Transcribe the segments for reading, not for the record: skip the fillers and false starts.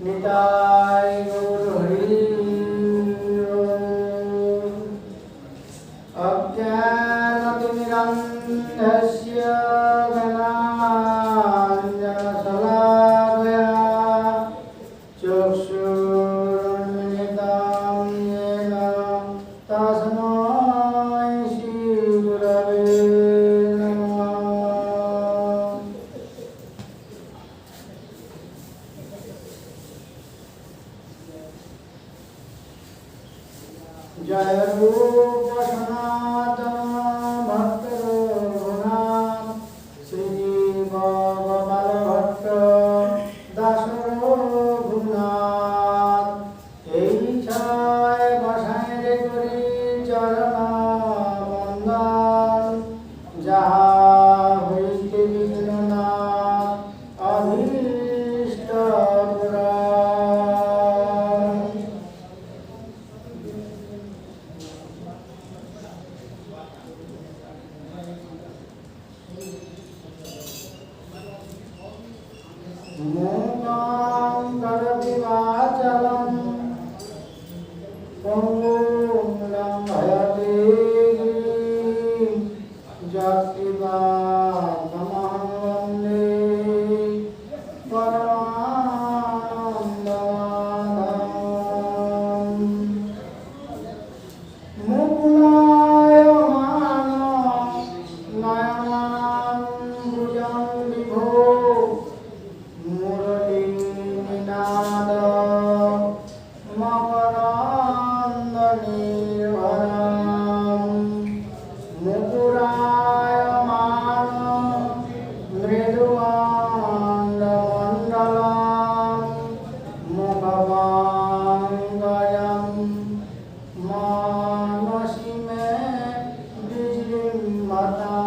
নিতাই গৌর হরি অজ্ঞানতিমিরন্ধস্য জ্ঞানাঞ্জনশলাকয়া চক্ষুरुन्मिलितं येन तस्मै श्रीगुरवे नमः। जय रूप सनातन भक्त रघुनाथ श्रीजीव गोपाल भट्ट दास रघुनाथ এই ছয় বসায় করি চরণ বন্দন যাহা হইতে বিঘ্ন না অভীষ্ট পুরাণ। मूकं करोति वाचालं पङ्गुं लङ्घयते गिरिं यत्कृपातमहं वन्दे परमानन्दमाधवम्। मुकुलायमान नयनाम्बुजं विभो मुरलीनिनाद मकरन्दनिर्भरम्। मुकुरायमान मृदुमन्दमण्डलं मुखमाङ्गयं मानसि मे विजृम्भताम्।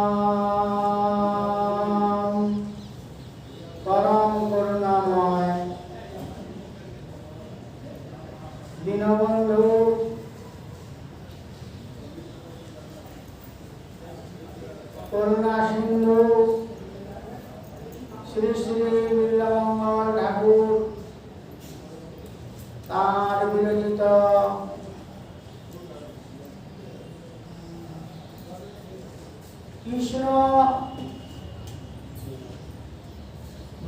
परम करुणामय दीनबंधु करुणा सिंधु श्री श्री नीलमंगल ठाकुर तार विरचित कृष्ण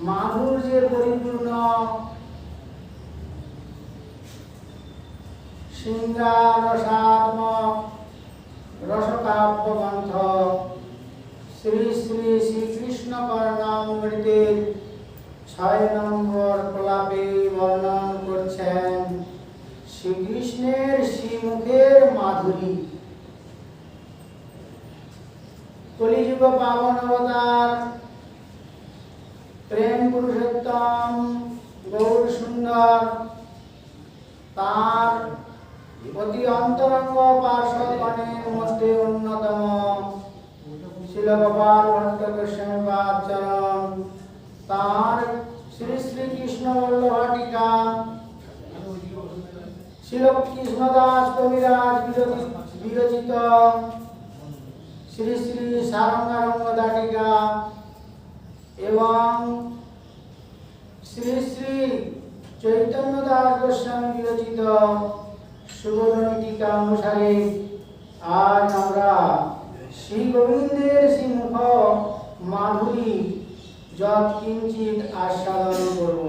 माधुर्ये परिपूर्ण श्रृंगार रसात्मक रसकाव्य ग्रंथ श्री श्री श्री कृष्ण कर्णामृतेर 6 নম্বর কলাপে বর্ণন করছেন শ্রীকৃষ্ণের শ্রীমুখের মাধুরী। কলিযুগ পাবন অবতার প্রেম পুরুষোত্তম গৌর সুন্দর তার অতি অন্তরঙ্গ পার্শ্বগণের মধ্যে অন্যতম শিল গোপাল ভট্ট গোস্বামীপাদ চরণ তার শ্রী শ্রী কৃষ্ণ বল্লভাটিকা শিল কৃষ্ণদাস কবিরাজ বিরচিত শ্রী শ্রী সারঙ্গারঙ্গ দাটিকা এবং শ্রী শ্রী চৈতন্য দাস গোস্বামী বিরচিত সুবোধনী টিকা অনুসারে আজ আমরা শ্রী গোবিন্দের শ্রীমুখ মাধুরী যৎ কিঞ্চিত আস্বাদন করব।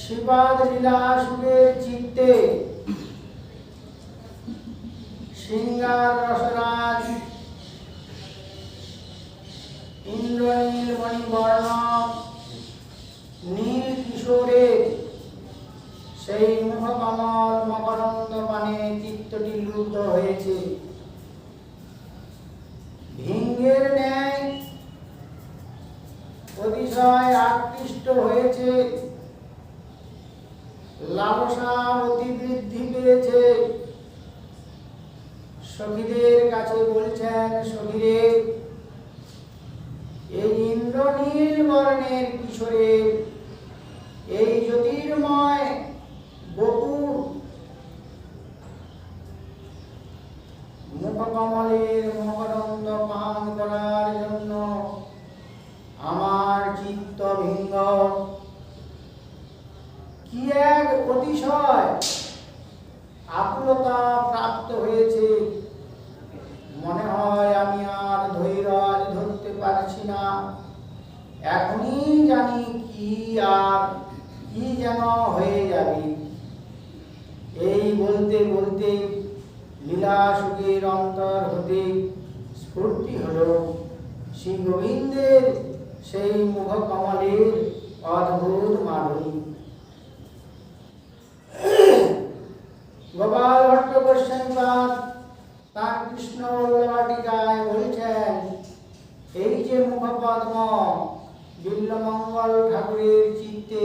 श्रीपाद लीला सुखे चित्ते श्रृंगार रसराज इंद्रनील मणिवर्ण नील किशोरे সেই মুখকমল মকরন্দ পানে চিত্তটি লুপ্ত হয়েছে। ভিঙ্গের ন্যায় অতিশয় আকৃষ্ট হয়েছে লালসা অতি বৃদ্ধি পেয়েছে। সখীদের কাছে বলছেন, সখীরে, এই ইন্দ্রনীল বর্ণের কিশোরের এই জ্যোতির্ময় বপুর মুখকমলের মকরন্দ পান করার জন্য আমার চিত্ত ভিঙ্গ কি এক অতিশয় আকুলতা প্রাপ্ত হয়েছে। মনে হয় আমি আর ধৈর্য ধরতে পারছি না, এখনই জানি কি আর কি যেন হয়ে যাবে। এই বলতে বলতে লীলা সুখের অন্তর হতে স্ফূর্তি হলো শ্রী গোবিন্দের সেই মুখ কমলের অদ্ভুত মাধুরী। গোপাল ভট্ট গোস্বামীপাদ তার কৃষ্ণ বল্লভাটিকায় বলছেন, এই যে মুখপদ্ম বিল্বমঙ্গল ঠাকুরের চিত্তে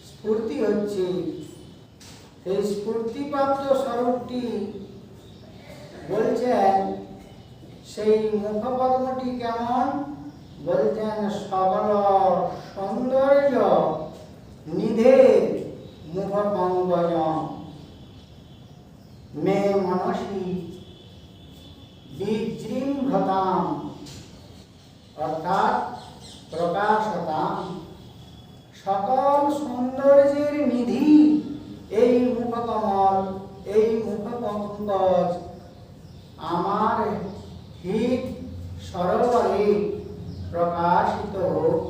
স্ফূর্তি হচ্ছে, এই স্ফূর্তিপ্রাপ্ত স্বরূপটি বলছেন, সেই মুখপদ্মটি কেমন? বলছেন সকল সৌন্দর্য নিধে মুখপঙ্কজ মে মনসি বিজৃম্ভতাম, অর্থাৎ প্রকাশতাম। সকল সৌন্দর্যের নিধি এই মুখকমল, এই মুখপঙ্কজ আমার হৃদ সরোবরে প্রকাশিত হোক।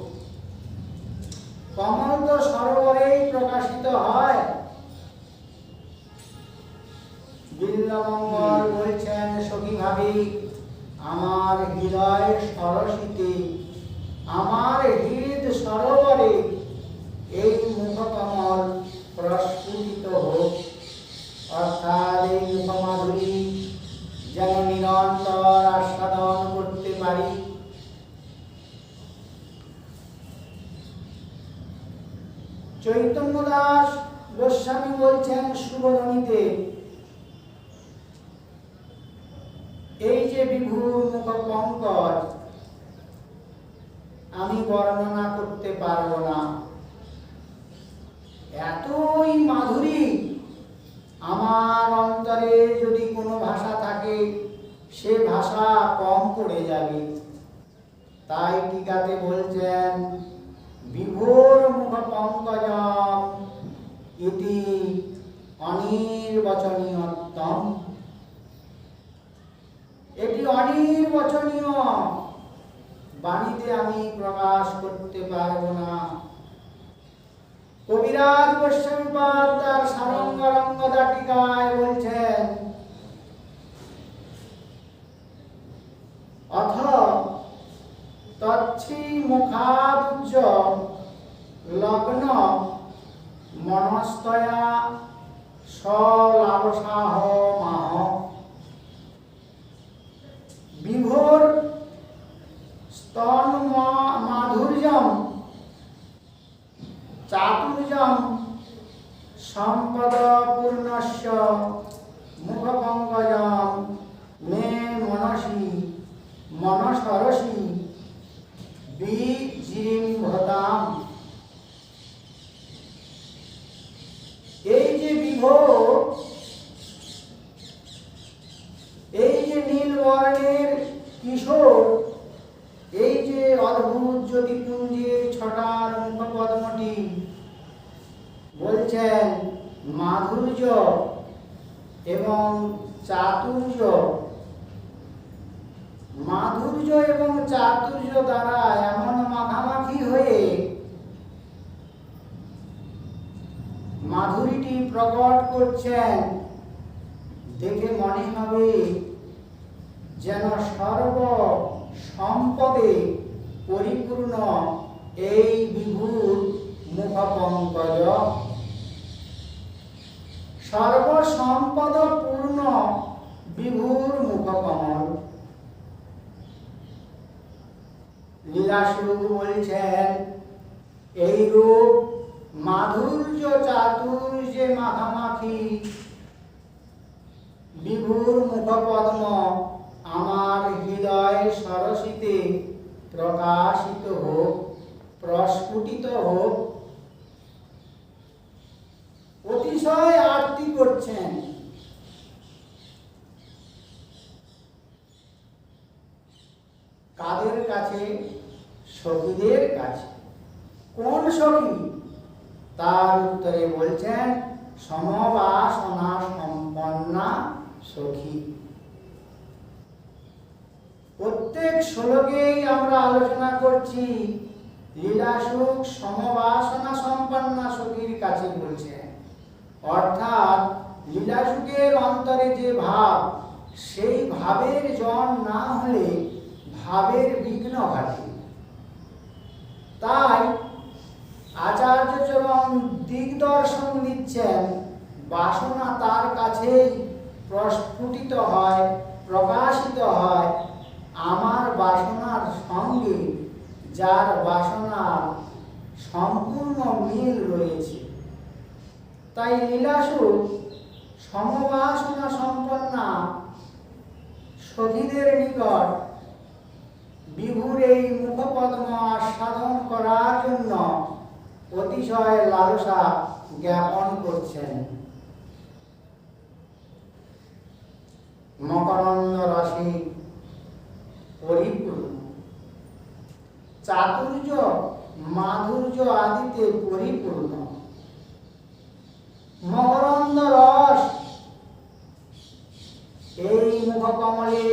কমল তো সরোবরেই প্রকাশিত হয়। বিল্বমঙ্গল বলছেন, সখী ভাবি, আমার হৃদয় সরসিতে, আমার হৃদ সরোবরে এই মুখকমল প্রস্ফুটিত হোক। অর্থাৎ এই মুখমাধুরী যেন নিরন্তর আস্বাদন করতে পারি। চৈতন্য দাস গোস্বামী বলছেন সুবরণীতে, এই যে বিভুর মুখ পঙ্কজ আমি বর্ণনা করতে পারবো না, এতই মাধুরী। আমার অন্তরে যদি কোনো ভাষা থাকে, সে ভাষা কম পড়ে যাবে। তাই টিকাতে বলছেন, বিভোর মুখ পঙ্কজম ইতি অনির্বচনীয়তম। এটি অনির্বচনীয়, বাণীতে আমি প্রকাশ করতে পারবো না। কবিরাজ গোস্বামীপাদ তার সারঙ্গরঙ্গদা টিকায় বলছেন, অথ তচ্ছি মুখাবুজ্জ লগ্ন মনস্তয়া সলাবসাহ মাহ। বিভোর স্তন মাধুর্যম চাতুর্যম সম্পদ পূর্ণস্য মুখপঙ্কজম মে মনসি মনসরসি বিজৃম্ভতাম। এই যে বিভোর, এই যে নীল বর্ণের কিশোর, এই যে অদ্ভুত জ্যোতিপুঞ্জের ছটার মুখপদ্মটি বলছেন মাধুর্য এবং চাতুর্য। মাধুর্য এবং চাতুর্য দ্বারা এমন মাখামাখি হয়ে মাধুরীটি প্রকট করছেন, দেখে মনে হবে যেন সর্ব সম্পদে পরিপূর্ণ এই বিভুর মুখপঙ্কজ। সর্বসম্পদ পূর্ণ বিভুর মুখকমল। লীলাসুখ বলছেন, এই রূপ মাধুর্য চাতুর্যে মাখামাখি বিভুর মুখপদ্ম আমার হৃদয় সরসিতে প্রকাশিত হোক, প্রস্ফুটিত হোক। অতিশয় আরতি করছেন। কাদের কাছে? সখীদের কাছে। কোন সখী? তার উত্তরে বলছেন সমবাসনা সম্পন্না সখী। প্রত্যেক শ্লোকেই আমরা আলোচনা করছি লীলাসুখ সমবাসনা সম্পন্না সখীর কাছে বলছেন। অর্থাৎ লীলাসুখের অন্তরে যে ভাব, সেই ভাবের জন না হলে ভাবের বিঘ্ন ঘটে। তাই আচার্যচরণ দিগদর্শন দিচ্ছেন, বাসনা তার কাছেই প্রস্ফুটিত হয়, প্রকাশিত হয়। আমার বাসনার সঙ্গে যার বাসনার সম্পূর্ণ মিল রয়েছে। তাই লীলাসুখ সমবাসনা সম্পন্না সখীদের নিকট বিভুর এই মুখপদ্ম আস্বাদন করার জন্য অতিশয় লালসা জ্ঞাপন করছেন। মকরন্দ রসে পরিপূর্ণ, চাতুর্য মাধুর্য আদিতে পরিপূর্ণ। মকরন্দ রস এই মুখকমলে,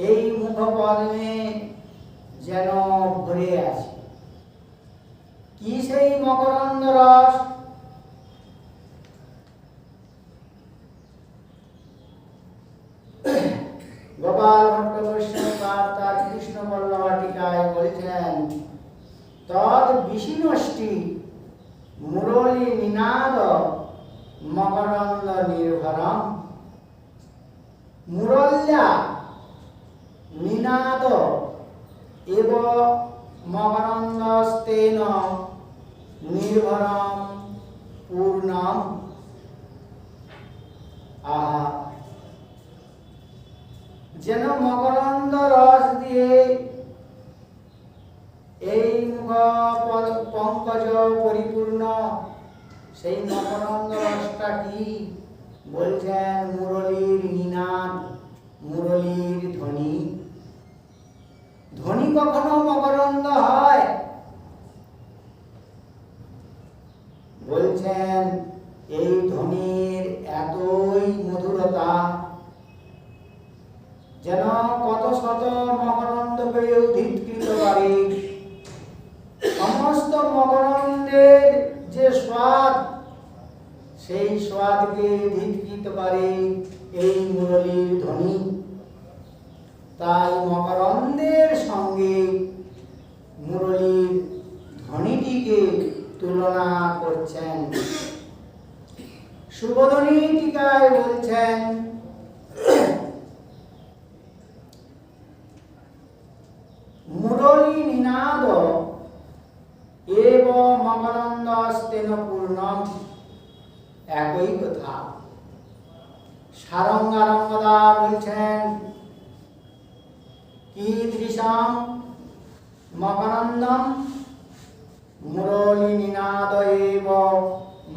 এই মুখপদ্মে যেন ভরে আছে। কি সেই মকরন্দ রস? গোপাল ভট্ট বৈষ্ণবপাদ তার কৃষ্ণ বল্লভা টিকায় বলেছেন, তদ বিশিনষ্টি মুরলী নিনাদ মকরন্দ নির্ভরম। মুরল্যা নিনাদ এব মকরন্দস্তেন নির্ভরম পূর্ণম। আহা, যেন মকরন্দ রস দিয়ে এই মুখ পঙ্কজ পরিপূর্ণ। সেই মকরন্দ রসটা কি? বলছেন মুরলীর নিনাদ, মুরলীর ধ্বনি। ধ্বনি কখনো মকরন্দ হয়? বলছেন এই ধ্বনির এতই মধুরতা, যেন কত শত মকরন্দকে উদ্ধিৎকৃত করে। সমস্ত মকরন্দের যে স্বাদ, সেই স্বাদকে উদ্ধিৎকৃত করে এই মুরলীর ধ্বনি। তাই মকরন্দের সঙ্গে মুরলীর ধ্বনিটিকে তুলনা করছেন। সুবোধনী টিকায় বলছেন, মুরলী নিনাদ এব মকরন্দস্তেন পূর্ণম। একই কথা। সারঙ্গারঙ্গদা বলছেন, কীদৃশম মকরন্দম মুরলী নিনাদ এব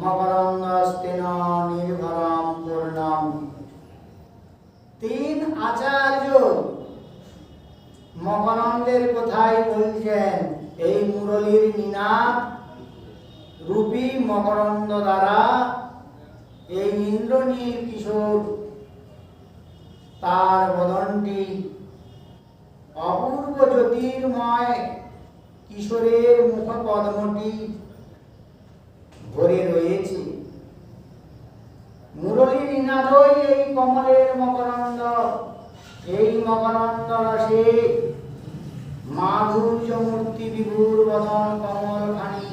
মকরন্দস্তেন নির্ভরম পূর্ণম। তিন আচার্য মকরন্দের কথাই বলছেন। এই মুরলীর নিনাদ রূপী মকরন্দ দ্বারা এই ইন্দ্রনীল কিশোর, তার বদনটি অপূর্ব জ্যোতির্ময় কিশোরের মুখপদ্মটি ভরে রয়েছে। মুরলী নিনাদই এই কমলের মকরন্দ। এই মকরন্দ রসে মাধুর্য মূর্তি বিভুর বদন কমলখানি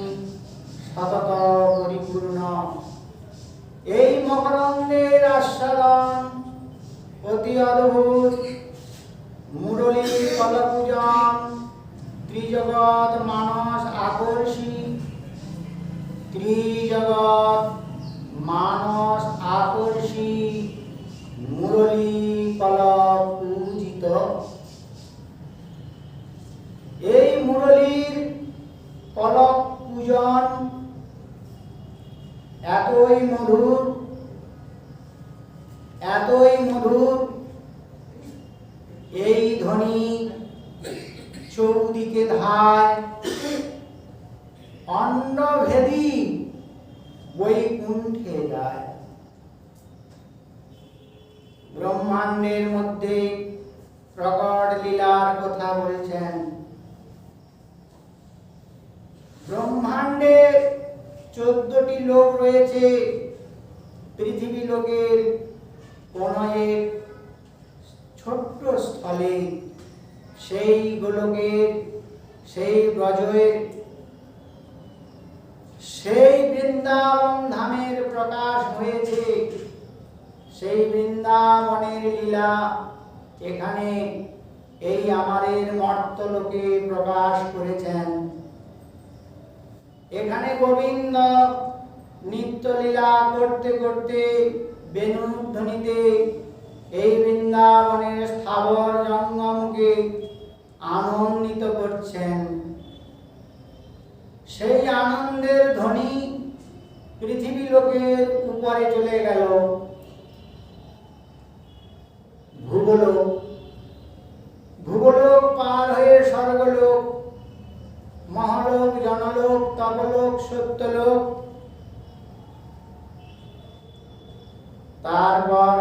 সতত পরিপূর্ণ। এই মকরন্দের আস্বাদন অতি অদ্ভুত। মুরলীর পদপূজন ত্রিজগৎ মানস আকর্ষী ত্রিজগৎ মানস আকর্ষী মুরলী কলক পূজিত। এই মুরলীর কলক পূজন এতই মধুর, এতই মধুর, এই ধ্বনি চৌদিকে ধায়, অন্নভেদী বৈকুণ্ঠে যায়। ব্রহ্মাণ্ডের মধ্যে প্রকট লীলার কথা বলছেন। ব্রহ্মাণ্ডে 14টি লোক রয়েছে। পৃথিবী লোকের কোন এক ছোট্ট স্থলে, সেই গোলকের, সেই ব্রজের, সেই বৃন্দাবন ধামের প্রকাশ হয়েছে। সেই বৃন্দাবনের লীলা এখানে এই আমাদের মর্তলোকে প্রকাশ করেছেন। এখানে গোবিন্দ নিত্যলীলা করতে করতে বেণুর ধ্বনিতে এই বৃন্দাবনের স্থাবর জঙ্গমকে আনন্দিত করছেন। সেই আনন্দের ধ্বনি পৃথিবী লোকের উপরে চলে গেল। ভূগোলক, ভূগোলক পার হয়ে স্বর্গলোক, মহালোক, জনলোক, তপলোক, সত্যলোক, তারপর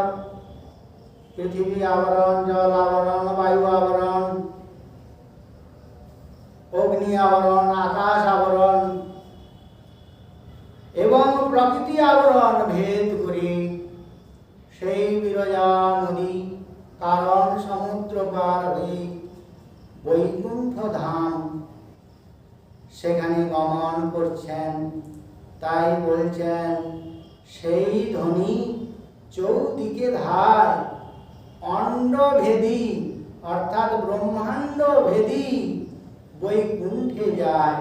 পৃথিবী আবরণ, জল আবরণ, বায়ু আবরণ, অগ্নি আবরণ, আকাশ আবরণ এবং প্রকৃতি আবরণ ভেদ করে সেই বিরজা নদী কারণ সমুদ্র পার হয়ে বৈকুণ্ঠ ধাম সেখানে গমন করছেন। তাই বলছেন সেই ধ্বনি চৌদিকে ধায়, অন্ডভেদী অর্থাৎ ব্রহ্মাণ্ড ভেদী বৈকুণ্ঠে যায়।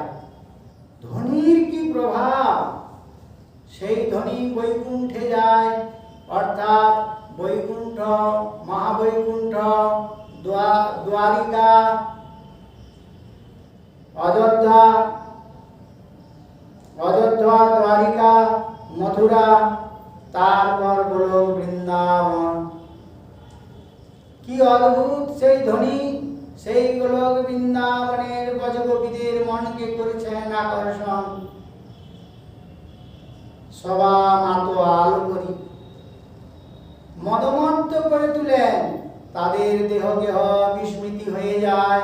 ধ্বনির কি প্রভাব! সেই ধ্বনি বৈকুণ্ঠে যায়, অর্থাৎ বৈকুণ্ঠ, মহাবৈকুণ্ঠ, দ্বারিকা, অযোধ্যা, অযোধ্যা, দ্বারিকা, মথুরা, তারপর হলো বৃন্দাবন। কি অদ্ভুত সেই ধ্বনি! সেই গোলক বৃন্দাবনের ব্রজগোপীদের মনকে করেছেন আকর্ষণ। সবা মাতোয়াল করি মদমত্ত করে তুলেন। তাদের দেহ গেহ বিস্মৃতি হয়ে যায়,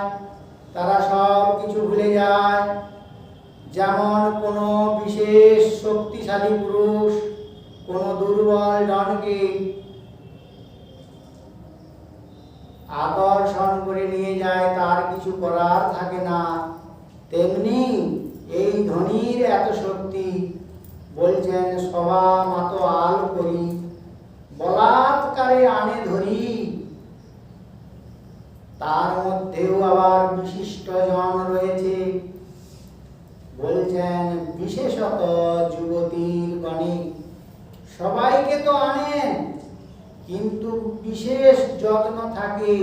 তারা সব কিছু ভুলে যায়। যেমন কোনো বিশেষ শক্তিশালী পুরুষ কোনো দুর্বল জনকে আকর্ষণ করে নিয়ে যায়, তার কিছু করার থাকে না, তেমনি এই ধ্বনির এত শক্তি। বলছেন সবা মাতো আল করি, বলাৎকারে আনে ধরি। তার মধ্যেও আবার বিশিষ্ট জন রয়েছে। বলছেন বিশেষত যুবতীর গণে, সবাইকে তো আনেন, কিন্তু বিশেষ যত্ন থাকে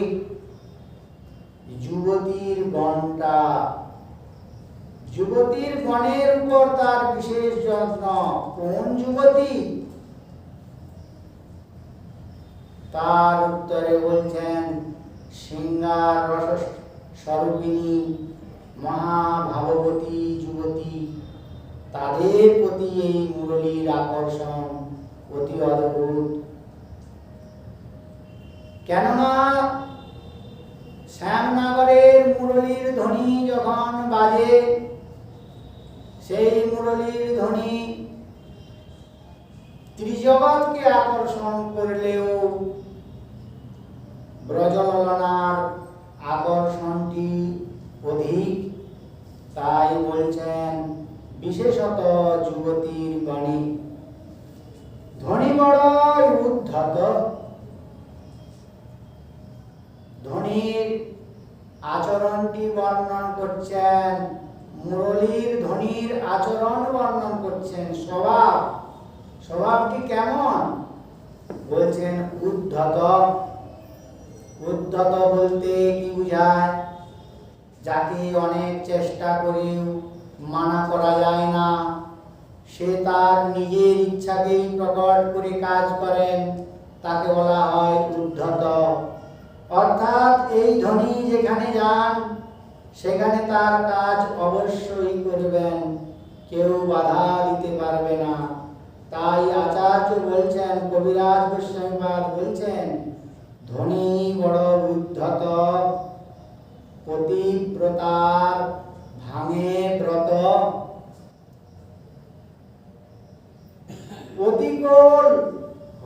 যুবতীর গণটা। যুবতীর গণের উপর তার বিশেষ যত্ন। কোন যুবতী? তার উত্তরে বলছেন সিংহার রস স্বরূপিণী মহাভাববতী যুবতী। তাদের প্রতি এই মুরলীর আকর্ষণ অতি অদ্ভুত। কেননা শ্যামনগরের মুরলীর ধ্বনি যখন বাজে, সেই মুরলীর ধ্বনি ত্রিজগৎকে আকর্ষণ করলেও ব্রজললনার আকর্ষণটি অধিক। তাই বলছেন বিশেষত যুবতীর গণে ধ্বনি বড়ই উদ্ধত। ধ্বনির আচরণটি বর্ণন করছেন মুরলীর ধ্বনির আচরণ বর্ণন করছেন। স্বভাবটি কেমন বলছেন? উদ্ধত। উদ্ধত বলতে কি বোঝায়? যাকে অনেক চেষ্টা করেও মানা করা যায় না, সে তার নিজের ইচ্ছাকেই প্রকট করে কাজ করেন, তাকে বলা হয় উদ্ধত। অর্থাৎ এই ধ্বনি যেখানে যান সেখানে তার কাজ অবশ্যই করবেন, কেউ বাধা দিতে পারবে না। তাই আচার্য বলছেন, কবিরাজ গোস্বামীপাদ বলছেন, ধ্বনি বড় উদ্ধত, পতিব্রতার ভাঙে ব্রত। অতিকোল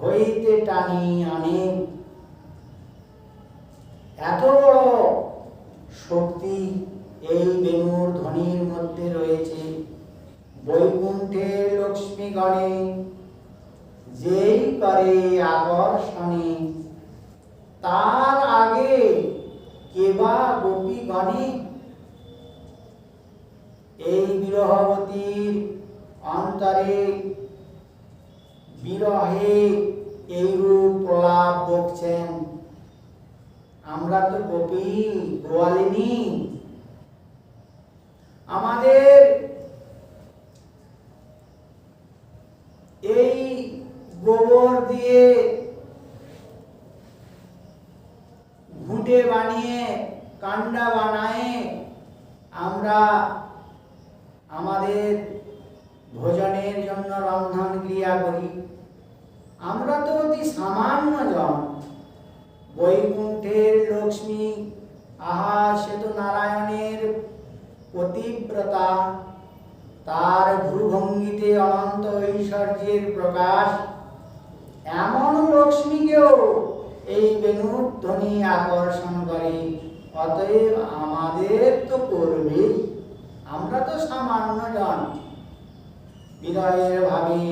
হইতে টানি আনে। এত বড় শক্তি এই বেণুর ধ্বনির মধ্যে রয়েছে। বৈকুণ্ঠের লক্ষ্মীগণে যেই করে আকর্ষণে, তার আগে কেবা গোপীগণে। এই বিরহবতীর অন্তরে বিরহে এইরূপ প্রলাপ বকছেন। আমরা তো গোপী, গোয়ালিনী। আমাদের এই গোবর দিয়ে ঘুঁটে বানিয়ে, কান্ডা বানায় আমরা আমাদের ভোজনের জন্য রন্ধন ক্রিয়া করি। আমরা তো অতি সামান্য জন। বৈকুণ্ঠের লক্ষ্মী, আহা, সে তো নারায়ণের পতিব্রতা, তার ভ্রুভঙ্গিতে অনন্ত ঐশ্বর্যের প্রকাশ। এমন লক্ষ্মীকেও এই বেণুর ধ্বনি আকর্ষণ করে। অতএব আমাদের তো করবেই, আমরা তো সামান্য জন। বিরহের ভাবে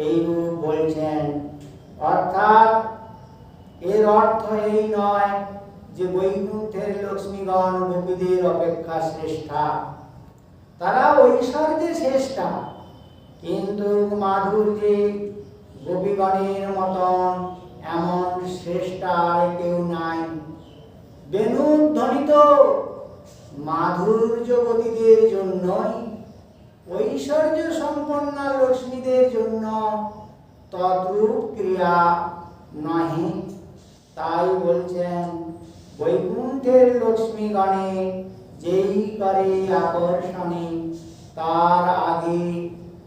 এইরূপ বলছেন। অর্থাৎ এর অর্থ এই নয় যে বৈকুণ্ঠের লক্ষ্মীগণ গোপীদের অপেক্ষা শ্রেষ্ঠা, তারা ঐশ্বর্যে শ্রেষ্ঠা, কিন্তু মাধুর্যে গোপীগণের মতন এমন শ্রেষ্ঠা আর কেউ নাই। বেণুর ধ্বনি তো মাধুর্যবতীদের জন্যই, ঐশ্বর্য সম্পন্ন লক্ষ্মীদের জন্য তদ্রূপ ক্রিয়া নহে। তাই বলছেন, বৈকুণ্ঠের লক্ষ্মীগণে যেই করে আকর্ষণে, তার আগে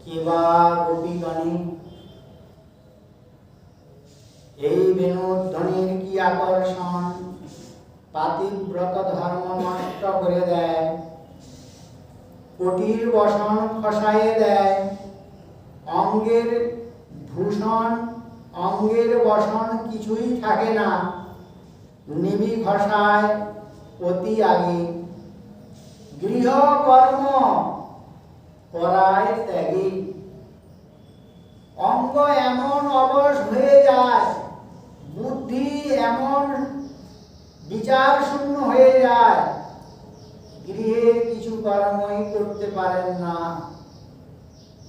কেবা গোপীগণে। এই বেণুর ধ্বনির কি আকর্ষণ! পাতিব্রত ধর্ম নষ্ট করে দেয়, কোটির বসন খসায়ে দেয়, অঙ্গের ভূষণ, অঙ্গের বসন কিছুই থাকে না, নিবি ঘষায় অতি আগে, গৃহকর্ম করায় ত্যাগে। অঙ্গ এমন অবশ হয়ে যায়, বুদ্ধি এমন বিচার শূন্য হয়ে যায়, গৃহের কিছু কর্মই করতে পারেন না।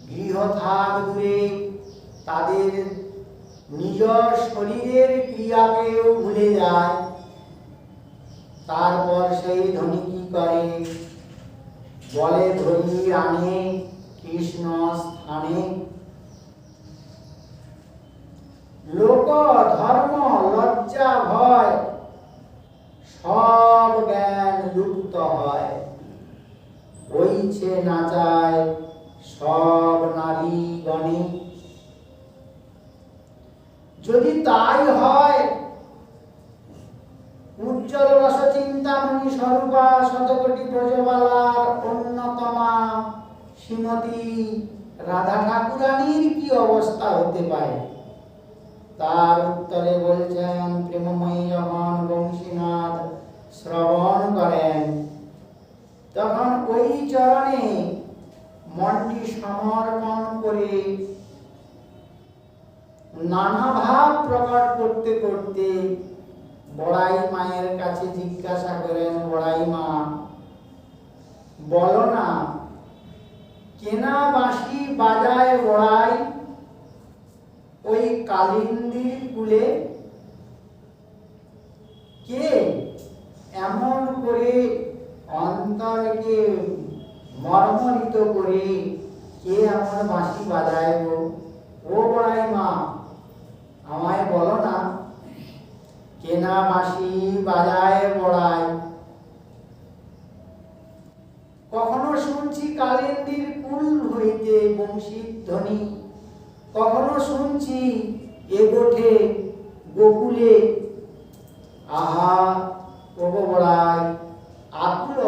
গৃহ থাক দূরে, তাদের নিজ শরীরের ক্রিয়াকেও ভুলে যায়। তারপর সেই ধ্বনি কি করে? বলে ধরি আনে কৃষ্ণ স্থানে। লোক, ধর্ম, লজ্জা, ভয় সব জ্ঞান লুপ্ত হয়। ওইছে নাচায় সব নারী গণে। যদি তাই হয়, উজ্জ্বল রস চিন্তামণি স্বরূপা শতকোটি ব্রজবালার অন্যতমা শ্রীমতী রাধা ঠাকুরানীর কি অবস্থা হতে পারে? তার উত্তরে বলছেন, প্রেমময়ী যখন বংশীনাথ শ্রবণ করেন, তখন ওই চরণে মনটি সমর্পণ করে নানা ভাব প্রকট করতে করতে বড়াই মায়ের কাছে জিজ্ঞাসা করেন, বড়াই মা, বলো না কেনা বাঁশি বাজায় বড়াই ওই কালিন্দির কুলে। কে এমন করে অন্তরকে মর্মরিত করে কে এমন বাঁশি বাজায় গো? ও বড়াই মা, আমায় বলো না। কেনা বাঁশি বাজায় বড়াই। কখনো শুনছি কালিন্দির কুল হইতে বংশীর ধ্বনি, কখনো শুনছি এগোঠে গোকুলে। আহা ওগো বড়াই, আকুল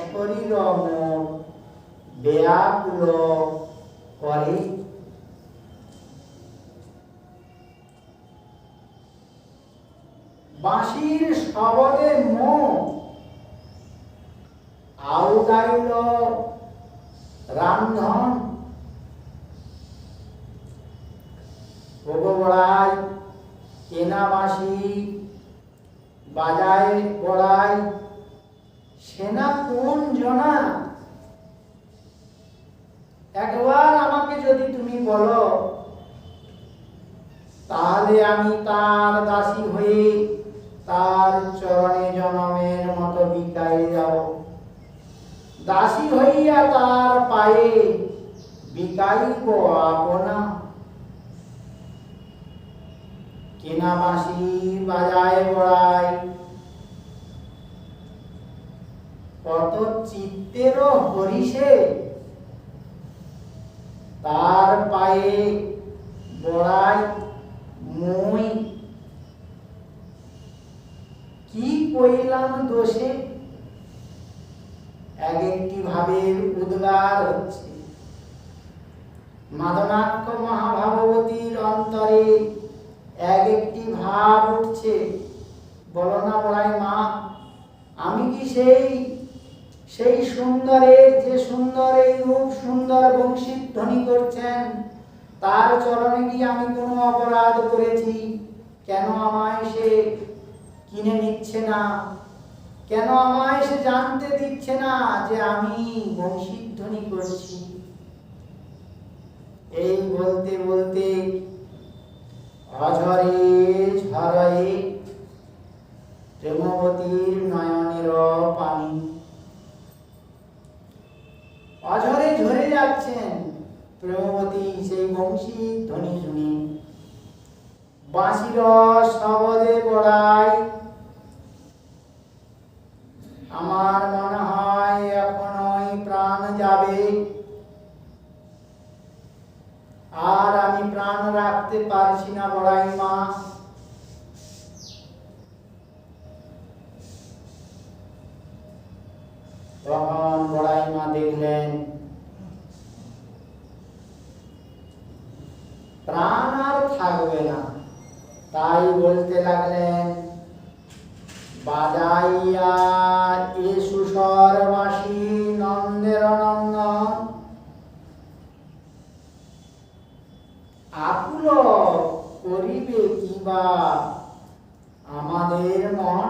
শরীর মন ব্যাকুল করে। বাঁশির শবদে মন আউদাইল রামধন। ওগো বড়াই, কেনা বাঁশি বাজায় বড়াই, সেনা কোন জনা? একবার আমাকে যদি তুমি বলো, তাহলে আমি তার দাসী হয়ে তার চরণে জনমের মতো বিকাই যাব। দাসী হইয়া তার পায়ে বিকাইব আপনা। কেনা বাঁশি বাজায় বড়াই, কত চিত্তের হরিষে তার পায়ে বড়াই মই। কি কইলাম দোষে? এক একটি ভাবের উদ্গার হচ্ছে। মাদনাক্ষ মহাভাগবতীর অন্তরে এক একটি ভাব উঠছে। বলো না বড়াই মা, আমি কি সেই সুন্দরের, যে সুন্দর এই রূপ সুন্দর বংশীধ্বনি করছেন, তার চরণে কি আমি কোনো অপরাধ করেছি? কেন আমায় সে কিনে নিচ্ছে না? কেন আমায় সে জানতে দিচ্ছে না যে আমি বংশীধ্বনি করছি? এই বলতে বলতে অঝরে ঝরে প্রেমবতীর নয়নের পানি অঝরে ঝরে যাচ্ছেন প্রেমবতী সেই বংশীধ্বনি শুনে। বাঁশির শবদে বড়াই, আমার মনে হয় এখনই প্রাণ যাবে, আর আমি প্রাণ রাখতে পারছি না বড়াই মা। তখন বড়াই মা দেখলেন প্রাণ আর থাকবে না, তাই বলতে লাগলেন, বাজাইয়া এ সুস্বর বাঁশি নন্দের নন্দন, আকুল করিবে কিবা আমাদের মন।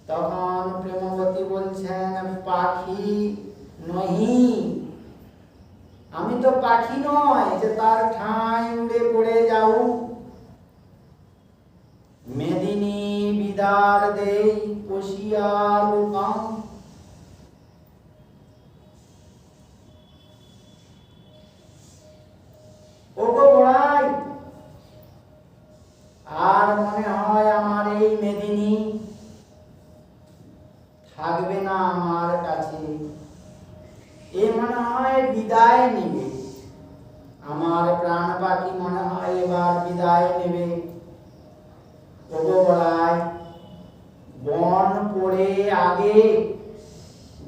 তখন প্রেমবতী বলছেন, পাখি নহি, আমি তো পাখি নয় যে তার ঠাঁই উড়ে পড়ে যাও। মেদিনী বিদার দেই পশিয়া লুকাও। ওগো বড়াই, আর মনে হয় আমার এই মেদিনী থাকবে না আমার কাছে। এ মনে হয় বিদায় নেবে, আমার প্রাণ পাখি মনে হয় এবার বিদায় নেবে। ওগো বড়াই, বন পড়ে আগে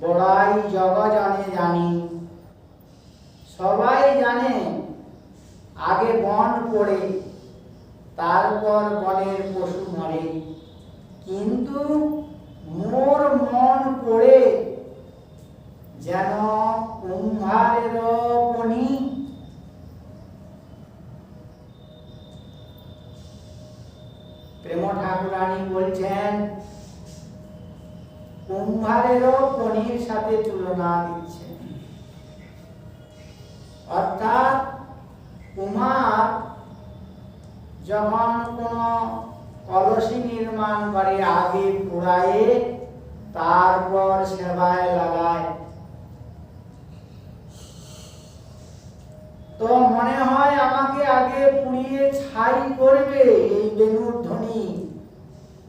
বড়াই জগ জানে জানি, সবাই জানে আগে বন পড়ে তারপর বনের পশু মরে, কিন্তু মোর মন পড়ে যেন কুম্ভারের মণি। প্রেম ঠাকুরানী বলছেন, কুম্ভারের ফণির সাথে তুলনা দিচ্ছেন। অর্থাৎ কুমার যখন কোন কলসি নির্মাণ করে আগে পুড়ায়ে তারপর সেবায় লাগায়, তো মনে হয় আমাকে আগে পুড়িয়ে ছাই করবে এই বেণুর ধ্বনি,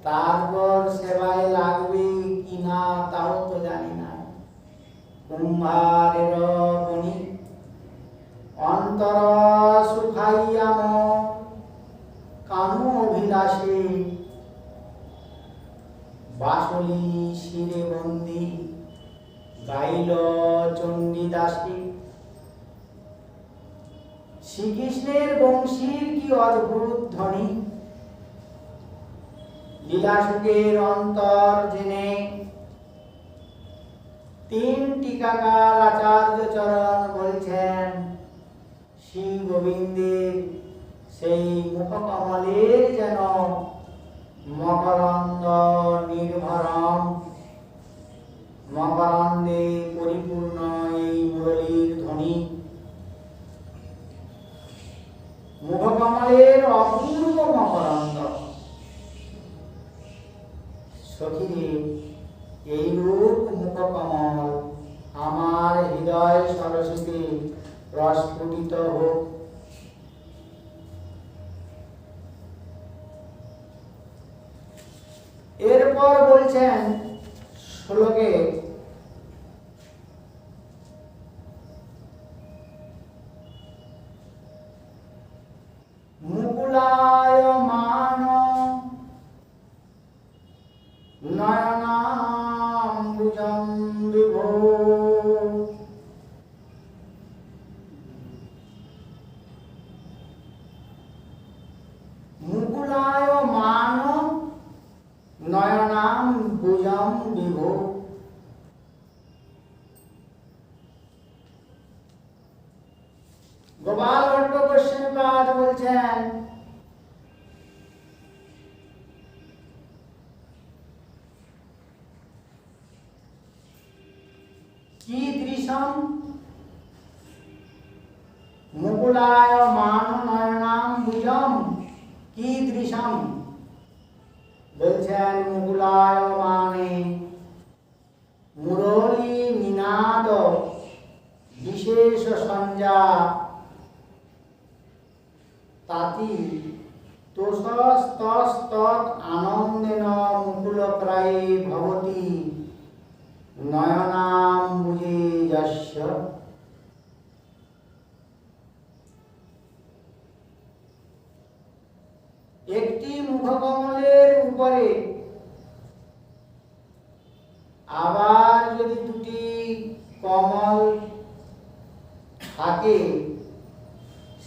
তারপর সেবায় লাগবে কিনা তাও তো জানি না। কুম্ভারের বণি অন্তর সুখাইয়াম কানু অভিলাষে, বাসলি শিরে বন্দি গাইল চণ্ডীদাসী। শ্রীকৃষ্ণের বংশীর কি অদ্ভুত ধ্বনি, লীলাসুখের অন্তর জেনে তিন টিকাকার আচার্য চরণ বলছেন শ্রী গোবিন্দের সেই মুখকমলের যেন মকরন্দ নির্ভরম, মকরন্দে পরিপূর্ণ এই মুরলীর ধ্বনি, মুখকমলের অপূর্ব মকরন্দ। সখীরে এইরূপ মুখকমল আমার হৃদয় সরস্বতী প্রস্ফুটিত হোক। এরপর বলছেন শ্লোকে, মুকুলায়মান নয়নাম্বুজং বিভো, মুকুলায়মান নয়নাম্বুজং বিভো। গোপাল ভট্ট গোস্বামীপাদ বলছেন কীদৃশম মুকুলায়মান নয়নাম্বুজম, কীদৃশম বলছেন মুকুলায়মানে মুরলী নিনাদ বিশেষ সঞ্জা, তাতি তোষস্তস্তৎ আনন্দেন মুকুলপ্রায়ে ভবতি নয়নাম্বুজে যস্য। একটি মুখকমলের উপরে আবার যদি দুটি কমল থাকে,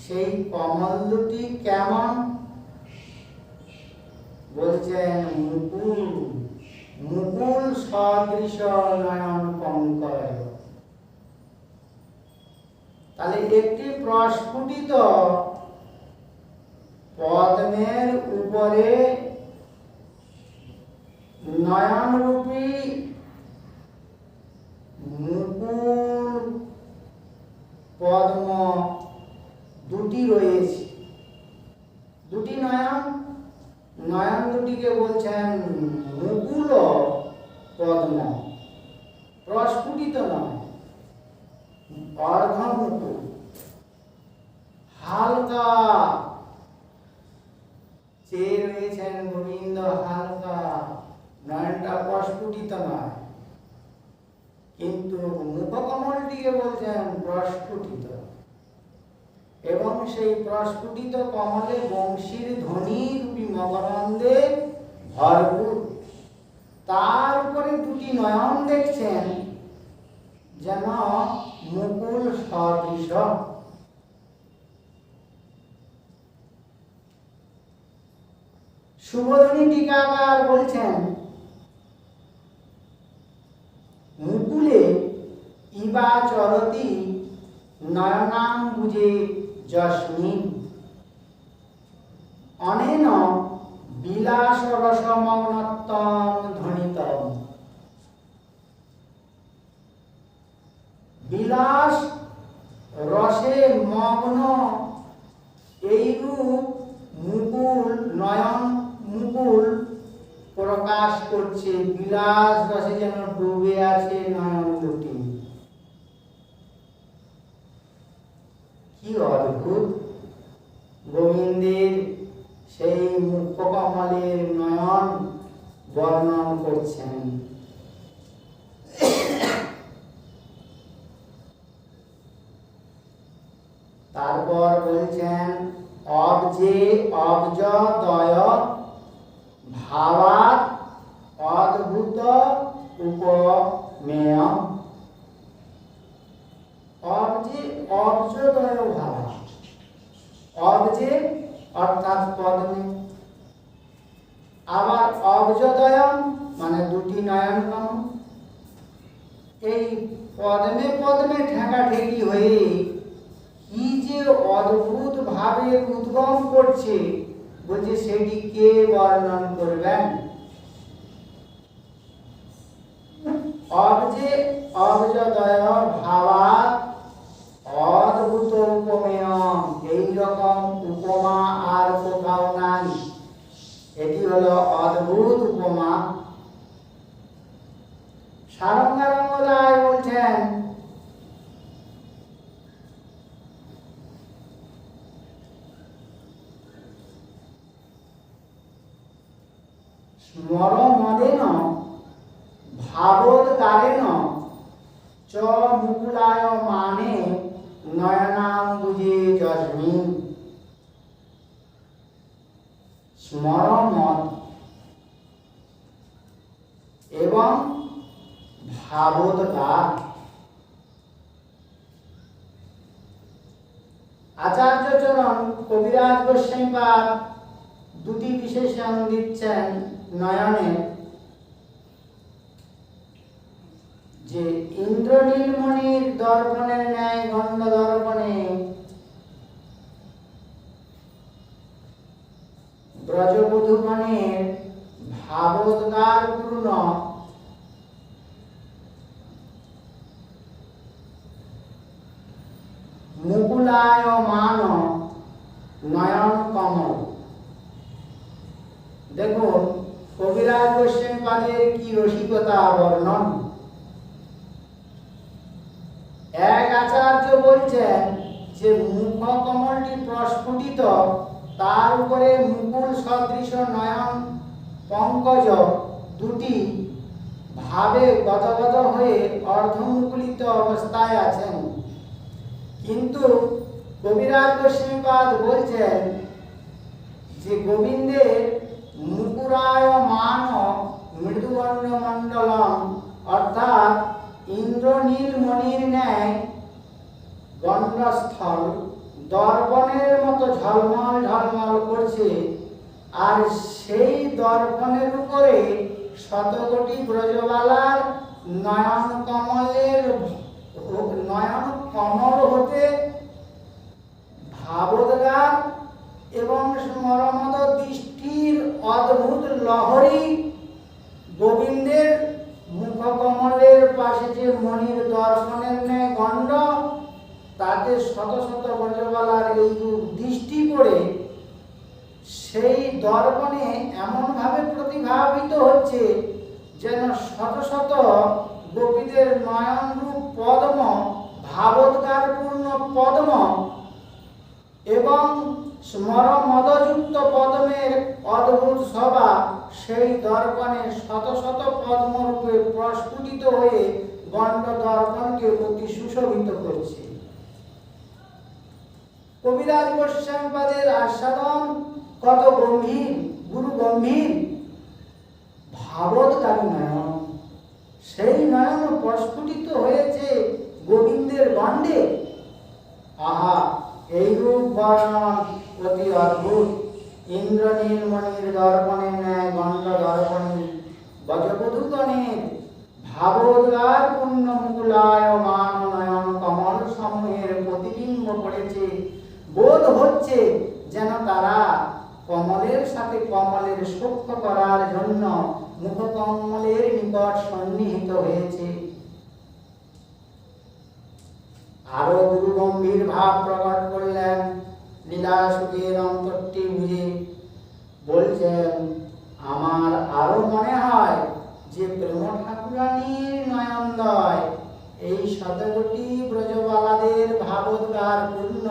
সেই কমল দুটি কেমন বলছেন মুকুল, মুকুল সদৃশ নয়ন পঙ্কজ। তাহলে একটি প্রস্ফুটিত পদ্মের উপরে নয়নরূপী মুকুল পদ্ম দুটি রয়েছে, দুটি নয়ন, নয়ন দুটিকে বলছেন মুকুল পদ্ম, প্রস্ফুটিত নয়, অর্ধমুকুল, হালকা চেয়ে রয়েছেন গোবিন্দ, হালকা, নয়নটা প্রস্ফুটিত নয়, কিন্তু মুখকমলটিকে বলছেন প্রস্ফুটিত, এবং সেই প্রস্ফুটিত কমলে বংশীর ধ্বনি রূপী মকরন্দে ভরপুর। তার উপরে দুটি নয়ন দেখছেন যেন মুকুল সদৃশ। শুভধ্বনি টিকাকার বলছেন মুকুলে ইবা চরতি নয়নাম্বুজে যস্মিন, অনেন বিলাস রসমগ্নত্বং ধ্বনিতম। বিলাস রসে মগ্ন এইরূপ মুকুল নয়ন মুকুল প্রকাশ করছে, বিলাস রসে যেন ডুবে আছে নয়ন দুটি। কি অদ্ভুত! গোবিন্দের সেই মুখকমলের নয়ন বর্ণন করছেন। তারপর বলছেন অবজে অবজদয় ভাবাৎ অদ্ভুত উপমেয়। অবজে অবজদয় ভাবাৎ, অবজে অর্থাৎ পদ্মে, আবার অবজদয়ম মানে দুটি নয়ন কমল। এই পদ্মে পদ্মে ঠেকাঠেকি হয়ে কি যে অদ্ভুত ভাবে উদ্গম করছে, বলছে সেটি কে বর্ণন করবেন? অবজে অবজদয় ভাবাৎ অদ্ভুত উপমেয়, এইরকম উপমা আর কোথাও নাই। এটি হলো অদ্ভুত উপমা। সারঙ্গারঙ্গদায় বলছেন স্মরমদেন ভাবোদ্গারেণ চ মুকুলায় মানে নয়নাম্বুজে যস্মিন। স্মরমদ এবং ভাবোদ্গার। আচার্যচরণ কবিরাজ গোস্বামীপাদ দুটি বিশেষণ দিচ্ছেন নয়নে, যে ইন্দ্রনীলমণির দর্পণের ন্যায় গণ্ড দর্পণে ব্রজবধূগণের ভাবোদ্গার পূর্ণ মুকুলায়মান নয়ন কমল। দেখুন কবিরাজ গোস্বামীপাদের কি রসিকতা বর্ণন। এক আচার্য বলছেন যে মুখকমলটি প্রস্ফুটিত, তার উপরে মুকুল সদৃশ নয়ন পঙ্কজ দুটি ভাবে গদগদ হয়ে অর্ধমুকুলিত অবস্থায় আছেন। কিন্তু কবিরাজ গোস্বামীপাদ বলছেন যে গোবিন্দের মুকুরায়মান মৃদুগণ্ড মণ্ডলম, অর্থাৎ ইন্দ্রনীলমণির ন্যায় গণ্ডস্থল দর্পণের মতো ঝলমল ঝলমল করছে, আর সেই দর্পণের উপরে শতকোটি ব্রজবালার নয়ন কমল হতে ভাবোদ্গার এবং স্মরমদ দৃষ্টির অদ্ভুত লহরী গোবিন্দের মুখকমলের পাশে যে মণির দর্শনের ন্যায় গণ্ড, তাতে শত শত ব্রজবালার এই দৃষ্টি পড়ে সেই দর্পণে এমনভাবে প্রতিভাবিত হচ্ছে যেন শত শত গোপীদের নয়নরূপ পদ্ম, ভাবোদ্গার পূর্ণ পদ্ম এবং স্মরমদযুক্ত পদ্মের অদ্ভুত শোভা সেই দর্পণে শত শত পদ্মরূপে প্রস্ফুটিত হয়ে গণ্ড দর্পণকে অতি সুশোভিত করছে। কবিরাজ গোস্বামীপাদের আস্বাদন কত গম্ভীর, গুরু গম্ভীর, ভাবোদ্গারী নয়ন। সেই নয়ন প্রস্ফুটিত হয়েছে গোবিন্দের গণ্ডে। আহা, এইরূপ বর্ণন অতি অদ্ভুত। ইন্দ্রনীলমণির দর্পণের ন্যায় গণ্ড দর্পণে ব্রজবধূগণের ভাবোদ্গার পূর্ণ মুকুলায়মান নয়ন কমল সমূহের প্রতিবিম্ব পড়েছে। বোধ হচ্ছে যেন তারা কমলের সাথে কমলের সখ্য করার জন্য মুখকমলের নিকট সন্নিহিত হয়েছে। আরো গুরু গম্ভীর ভাব প্রকট করলেন। লীলাসুখের অন্তরটি বুঝে বলছেন, আমার আরো মনে হয় যে প্রেম ঠাকুরানীর নয়নদয় এই শতকোটি ব্রজবালাদের ভাবোদ্গার পূর্ণ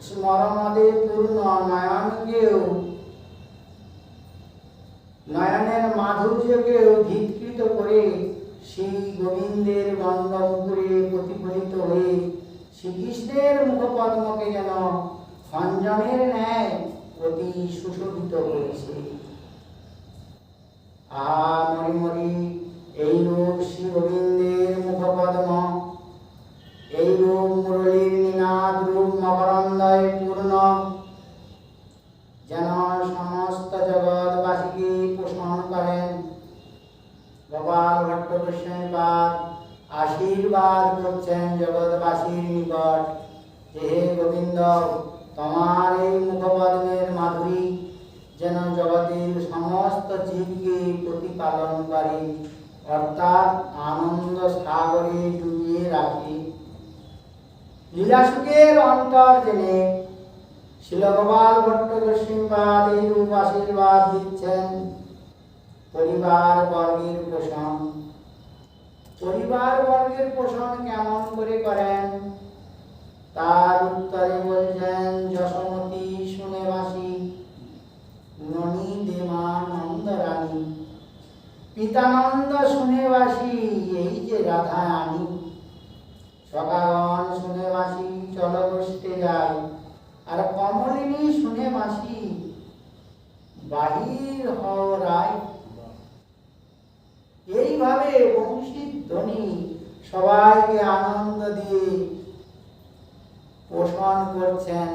স্মরণদে পূর্ণ নয়নকেও, নয়নের মাধুর্যকেও ধিৎকৃত করে শ্রী গোবিন্দের গন্ধমুকুরে প্রতিফলিত হয়ে শ্রীকৃষ্ণের মুখপদ্মকে যেন খঞ্জনের ন্যায় অতি সুশোভিত করেছে। আহা মরি এই রূপ শ্রী গোবিন্দের মুখপদ্ম, এই রূপ মুরলীর নিনাদ রূপ মকরন্দয় পূর্ণ, যেন সমস্ত জগৎবাসীকে পোষণ করেন। গোপাল ভট্ট গোস্বামীপাদ আশীর্বাদ করছেন জগৎবাসীর নিকট যে হে গোবিন্দ, তোমার এই মুখপদ্মের মাধুরী যেন জগতের সমস্ত জীবকে প্রতিপালন করে, অর্থাৎ আনন্দ সাগরে ডুবিয়ে রাখে। লীলাসুখের অন্তর জেনে শ্রীল গোপাল ভট্ট গোস্বামীপাদ এই রূপ আশীর্বাদ দিচ্ছেন। পরিবার বর্গের পোষণ, পরিবার বর্গের পোষণ কেমন করে করেন তার উত্তরে বলছেন, যশোমতী শুনেবাসী ননী দেমা নন্দরানী, পিতানন্দ শুনেবাসী এই যে রাধা আনি, সখাগণ শুনেবাসী চল বসতে যায়, আর কমলিনী শুনেবাসী বাহির হও রায়। এইভাবে বংশীর ধ্বনি সবাইকে আনন্দ দিয়ে পোষণ করছেন।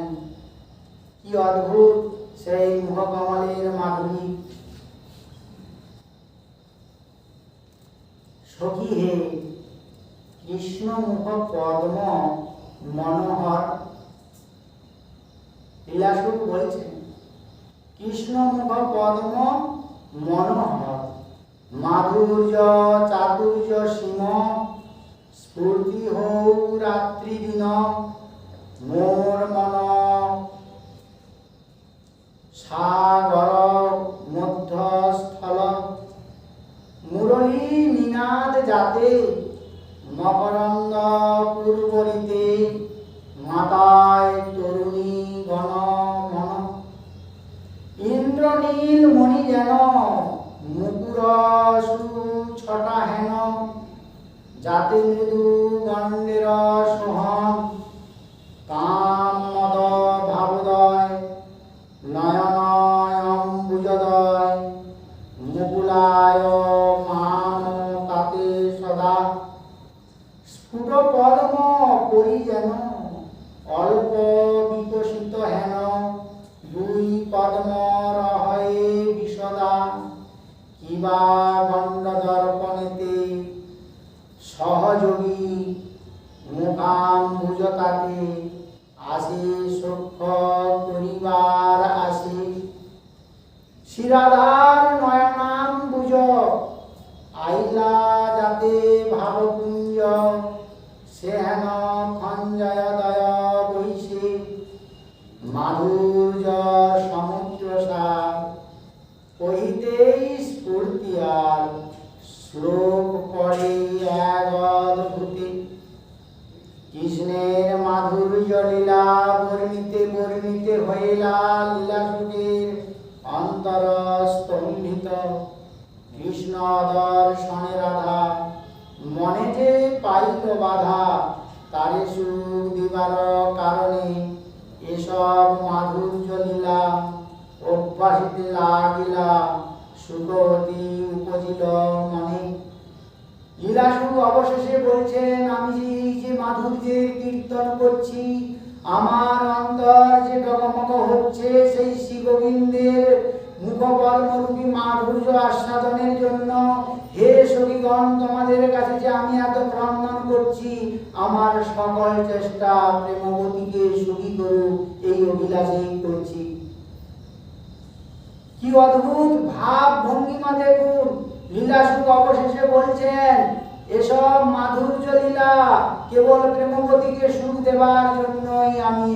কি অদ্ভুত সেই মুখকমলের মাধুরী! সখী হে, কৃষ্ণ মুখ পদ্ম মনোহর। লীলাসুখ বলছেন, কৃষ্ণ মুখ পদ্ম মনোহর, মাধুর্য চাতুর্য সীম, স্ফূর্তি হৌ রাত্রি দিন, মোর মন সাগর মধ্যস্থল, মুরলী নিনাদ যাতে মকরন্দ পূর্বরিতে, মাতায় তরুণী গণ মন, ইন্দ্রনীল মণি যেন মুকুর ছটা হেন, যাতে মৃদু গণ্ডের সোহম, কাম মদ ভাবোদয়, নয়নয় অম্বুজদয়, মুকুলায় মান তাতে সদা, স্ফুট পদ্ম করি যেন অল্প বিকশিত হেন, দুই পদ্ম রহয়ে বিশদা, কিবা গণ্ড দর্পণেতে সহযোগী মুখাম্বুজতাতে আসে সখ্য করিবার আসে, শিরাধার নয়নাম্বুজ আইলা যাতে ভাবপুঞ্জ, সেহেন খঞ্জয় দয় বৈশে, মাধুর্য সমুদ্র সার, কহিতেই স্ফূর্তি আর শ্লোক পড়ে এক অদ্ভুতে, কৃষ্ণের মাধুর্য লীলা বর্ণিতে বর্ণিতে হইলা লীলাসুখের অন্তর স্তম্ভিত, কৃষ্ণ দর্শনে রাধা মনে যে পাইল বাধা, তারে সুখ দিবার কারণে এসব মাধুর্য লীলা অভ্যাসিতে লাগিলা, সুখবতী উপজিল মনে। লীলাসুখ অবশেষে বলছেন, আমি যে মাধুর্যের কীর্তন করছি, আমার অন্তর যে ডগমগ হচ্ছে সেই শ্রী গোবিন্দের মুখপদ্মরূপী মাধুর্য আস্বাদনের জন্য। হে সখীগণ, তোমাদের কাছে যে আমি এত ক্রন্দন করছি, আমার সকল চেষ্টা প্রেমবতীকে সুখী করুক এই অভিলাষেই করছি। কি অদ্ভুত ভাব ভঙ্গিমা দেখুন! লীলাসুখ অবশেষে বলছেন, এসব মাধুর্য লীলা কেবল প্রেমবতীকে সুখ দেবার জন্যই আমি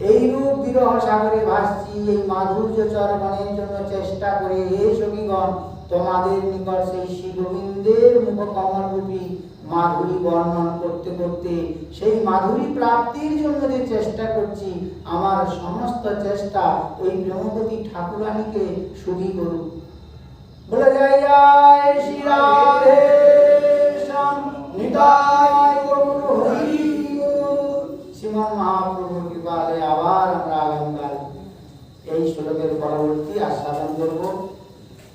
এই রূপ বিরহ সাগরে ভাসছি, এই মাধুর্য চরণের জন্য চেষ্টা করে। হে সখীগণ, তোমাদের নিকট সেই শ্রী গোবিন্দের মুখ কমল রূপী মাধুরী বর্ণন করতে করতে সেই মাধুরী প্রাপ্তির জন্য যে চেষ্টা করছি, আমার সমস্ত চেষ্টা ওই প্রেমবতী ঠাকুরানীকে সুখী করুক। বলে জয় জয় শ্রী রাধে শ্যাম নিতাই গৌর হরি বল। শ্রীমন মহাপ্রভুর কৃপাতে আবার আমরা আগামীকাল এই শ্লোকের পরবর্তী আস্বাদন করব।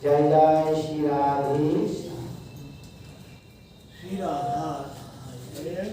জয় জয় শ্রী রাধে শ্যাম। श्री राधा हरे।